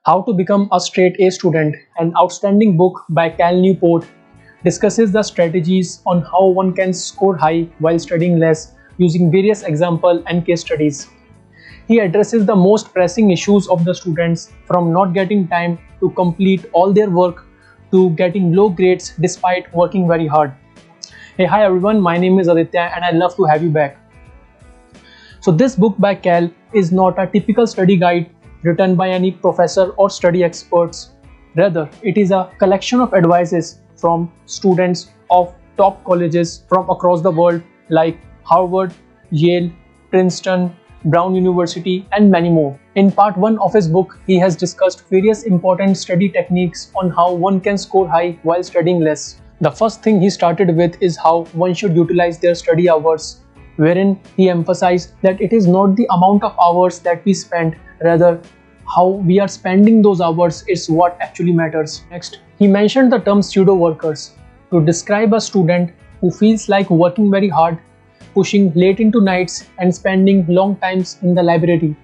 How to Become a Straight A Student, an outstanding book by Cal Newport, discusses the strategies on how one can score high while studying less using various examples and case studies. He addresses the most pressing issues of the students, from not getting time to complete all their work to getting low grades despite working very hard. Hey, hi everyone, my name is Aditya and I love to have you back. So this book by Cal is not a typical study guide written by any professor or study experts. Rather, it is a collection of advices from students of top colleges from across the world like Harvard, Yale, Princeton, Brown University, and many more. In part 1 of his book, he has discussed various important study techniques on how one can score high while studying less. The first thing he started with is how one should utilize their study hours, wherein he emphasized that it is not the amount of hours that we spend, rather how we are spending those hours is what actually matters. Next, he mentioned the term pseudo workers to describe a student who feels like working very hard, pushing late into nights and spending long times in the library.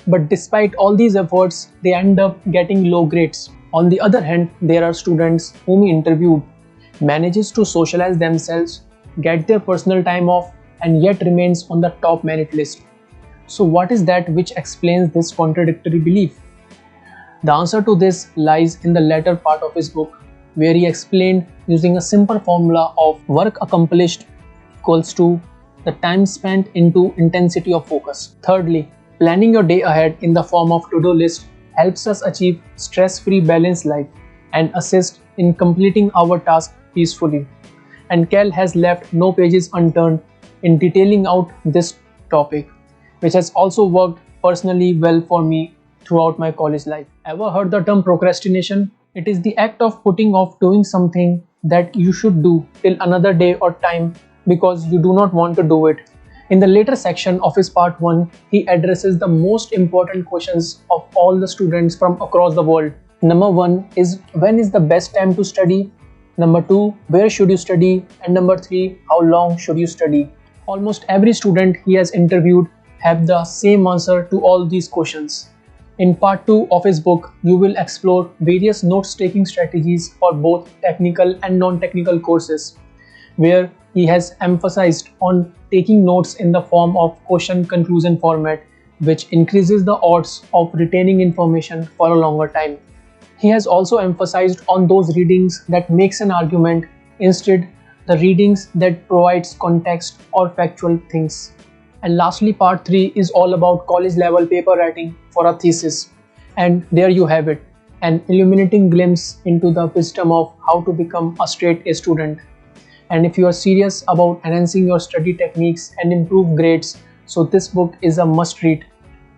But despite all these efforts, they end up getting low grades. On the other hand, there are students whom he interviewed, manages to socialize themselves, get their personal time off, and yet remains on the top merit list. So what is that which explains this contradictory belief? The answer to this lies in the latter part of his book, where he explained using a simple formula of work accomplished equals to the time spent into intensity of focus. Thirdly, planning your day ahead in the form of to-do list helps us achieve stress-free balanced life and assist in completing our task peacefully. And Cal has left no pages unturned in detailing out this topic, which has also worked personally well for me throughout my college life. Ever heard the term procrastination? It is the act of putting off doing something that you should do till another day or time because you do not want to do it. In the later section of his part 1, he addresses the most important questions of all the students from across the world. Number 1 is, when is the best time to study? Number 2, where should you study? And number 3, how long should you study? Almost every student he has interviewed have the same answer to all these questions. In part 2 of his book, you will explore various notes-taking strategies for both technical and non-technical courses, where he has emphasized on taking notes in the form of question conclusion format, which increases the odds of retaining information for a longer time. He has also emphasized on those readings that makes an argument, instead the readings that provides context or factual things. And lastly, part 3 is all about college level paper writing for a thesis. And there you have it, an illuminating glimpse into the wisdom of how to become a straight A student. And if you are serious about enhancing your study techniques and improve grades, so this book is a must read.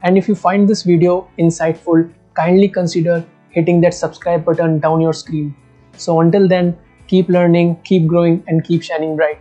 And if you find this video insightful, kindly consider hitting that subscribe button down your screen. So until then, keep learning, keep growing, and keep shining bright.